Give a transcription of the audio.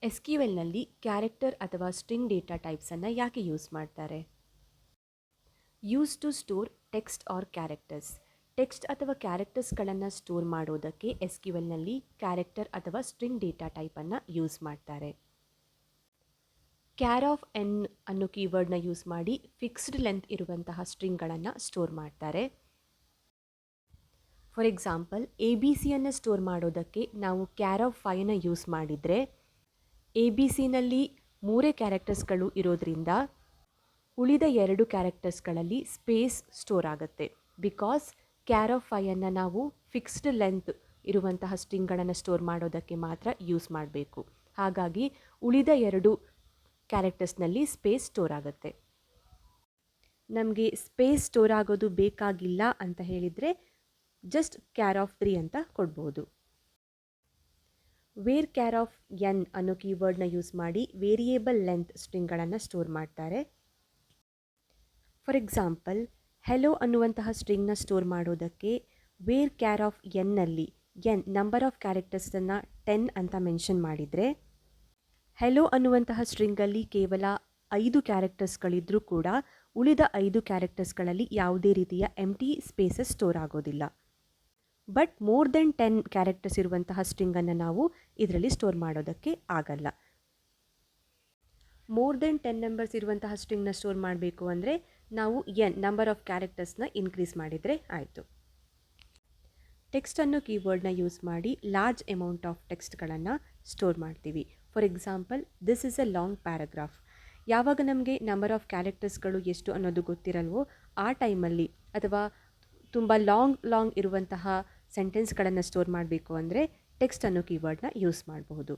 S Q ಎಲ್ನಲ್ಲಿ character ಅಥವಾ string data ಟೈಪ್ಸನ್ನು ಯಾಕೆ ಯೂಸ್ ಮಾಡ್ತಾರೆ? Use to store text or characters. Text ಅಥವಾ ಕ್ಯಾರೆಕ್ಟರ್ಸ್ಗಳನ್ನು ಸ್ಟೋರ್ ಮಾಡೋದಕ್ಕೆ ಎಸ್ ಕ್ಯೂ ಎಲ್ನಲ್ಲಿ ಕ್ಯಾರೆಕ್ಟರ್ ಅಥವಾ ಸ್ಟ್ರಿಂಗ್ ಡೇಟಾ ಟೈಪನ್ನು ಯೂಸ್ ಮಾಡ್ತಾರೆ. ಕ್ಯಾರ್ ಆಫ್ ಎನ್ ಅನ್ನೋ ಕೀವರ್ಡ್ನ ಯೂಸ್ ಮಾಡಿ ಫಿಕ್ಸ್ಡ್ ಲೆಂತ್ ಇರುವಂತಹ ಸ್ಟ್ರಿಂಗ್ಗಳನ್ನು ಸ್ಟೋರ್ ಮಾಡ್ತಾರೆ. ಫಾರ್ ಎಕ್ಸಾಂಪಲ್, ಎ ಬಿ ಸಿಯನ್ನು ಸ್ಟೋರ್ ಮಾಡೋದಕ್ಕೆ ನಾವು ಕ್ಯಾರ್ ಆಫ್ 5ನ ಯೂಸ್ ಮಾಡಿದರೆ ಎ ಬಿ ಸಿನಲ್ಲಿ 3 ಕ್ಯಾರೆಕ್ಟರ್ಸ್ಗಳು ಇರೋದ್ರಿಂದ ಉಳಿದ 2 ಕ್ಯಾರೆಕ್ಟರ್ಸ್ಗಳಲ್ಲಿ ಸ್ಪೇಸ್ ಸ್ಟೋರ್ ಆಗುತ್ತೆ. ಬಿಕಾಸ್ ಕ್ಯಾರ್ ಆಫ್ 5ಅನ್ನು ನಾವು ಫಿಕ್ಸ್ಡ್ ಲೆಂತ್ ಇರುವಂತಹ ಸ್ಟ್ರಿಂಗ್ಗಳನ್ನು ಸ್ಟೋರ್ ಮಾಡೋದಕ್ಕೆ ಮಾತ್ರ ಯೂಸ್ ಮಾಡಬೇಕು. ಹಾಗಾಗಿ ಉಳಿದ 2 ಕ್ಯಾರೆಕ್ಟರ್ಸ್ನಲ್ಲಿ ಸ್ಪೇಸ್ ಸ್ಟೋರ್ ಆಗುತ್ತೆ. ನಮಗೆ ಸ್ಪೇಸ್ ಸ್ಟೋರ್ ಆಗೋದು ಬೇಕಾಗಿಲ್ಲ ಅಂತ ಹೇಳಿದರೆ ಜಸ್ಟ್ ಕ್ಯಾರ್ ಆಫ್ 3 ಅಂತ ಕೊಡ್ಬೋದು. ವೇರ್ ಕ್ಯಾರ್ ಆಫ್ ಎನ್ ಅನ್ನೋ ಕೀವರ್ಡ್ನ ಯೂಸ್ ಮಾಡಿ ವೇರಿಯೇಬಲ್ ಲೆಂತ್ ಸ್ಟ್ರಿಂಗ್ಗಳನ್ನು ಸ್ಟೋರ್ ಮಾಡ್ತಾರೆ. ಫಾರ್ ಎಕ್ಸಾಂಪಲ್, ಹೆಲೋ ಅನ್ನುವಂತಹ ಸ್ಟ್ರಿಂಗ್ನ ಸ್ಟೋರ್ ಮಾಡೋದಕ್ಕೆ ವೇರ್ ಕ್ಯಾರ್ ಆಫ್ ಎನ್ನಲ್ಲಿ ಎನ್ ನಂಬರ್ ಆಫ್ ಕ್ಯಾರೆಕ್ಟರ್ಸನ್ನು 10 ಅಂತ ಮೆನ್ಷನ್ ಮಾಡಿದರೆ ಹೆಲೋ ಅನ್ನುವಂತಹ ಸ್ಟ್ರಿಂಗಲ್ಲಿ ಕೇವಲ 5 ಕ್ಯಾರೆಕ್ಟರ್ಸ್ಗಳಿದ್ರೂ ಕೂಡ ಉಳಿದ 5 ಕ್ಯಾರೆಕ್ಟರ್ಸ್ಗಳಲ್ಲಿ ಯಾವುದೇ ರೀತಿಯ ಎಂಟಿ ಸ್ಪೇಸಸ್ ಸ್ಟೋರ್ ಆಗೋದಿಲ್ಲ. ಬಟ್ ಮೋರ್ ದೆನ್ 10 ಕ್ಯಾರೆಕ್ಟರ್ಸ್ ಇರುವಂತಹ ಸ್ಟ್ರಿಂಗನ್ನು ನಾವು ಇದರಲ್ಲಿ ಸ್ಟೋರ್ ಮಾಡೋದಕ್ಕೆ ಆಗಲ್ಲ. ಮೋರ್ ದೆನ್ 10 ನಂಬರ್ಸ್ ಇರುವಂತಹ ಸ್ಟ್ರಿಂಗ್ನ ಸ್ಟೋರ್ ಮಾಡಬೇಕು ಅಂದರೆ ನಾವು ಎನ್ ನಂಬರ್ ಆಫ್ ಕ್ಯಾರೆಕ್ಟರ್ಸ್ನ ಇನ್ಕ್ರೀಸ್ ಮಾಡಿದರೆ ಆಯಿತು. ಟೆಕ್ಸ್ಟ್ ಅನ್ನೋ ಕೀವರ್ಡ್ನ ಯೂಸ್ ಮಾಡಿ ಲಾರ್ಜ್ ಅಮೌಂಟ್ ಆಫ್ ಟೆಕ್ಸ್ಟ್ಗಳನ್ನು ಸ್ಟೋರ್ ಮಾಡ್ತೀವಿ. For example, this is a long paragraph. ಯಾವಾಗ ನಮಗೆ ನಂಬರ್ ಆಫ್ ಕ್ಯಾರೆಕ್ಟರ್ಸ್ಗಳು ಎಷ್ಟು ಅನ್ನೋದು ಗೊತ್ತಿರಲ್ವೋ ಆ ಟೈಮಲ್ಲಿ ಅಥವಾ ತುಂಬ ಲಾಂಗ್ ಇರುವಂತಹ ಸೆಂಟೆನ್ಸ್ಗಳನ್ನು ಸ್ಟೋರ್ ಮಾಡಬೇಕು ಅಂದರೆ ಟೆಕ್ಸ್ಟ್ ಅನ್ನೋ ಕೀವರ್ಡ್ನ ಯೂಸ್ ಮಾಡಬಹುದು.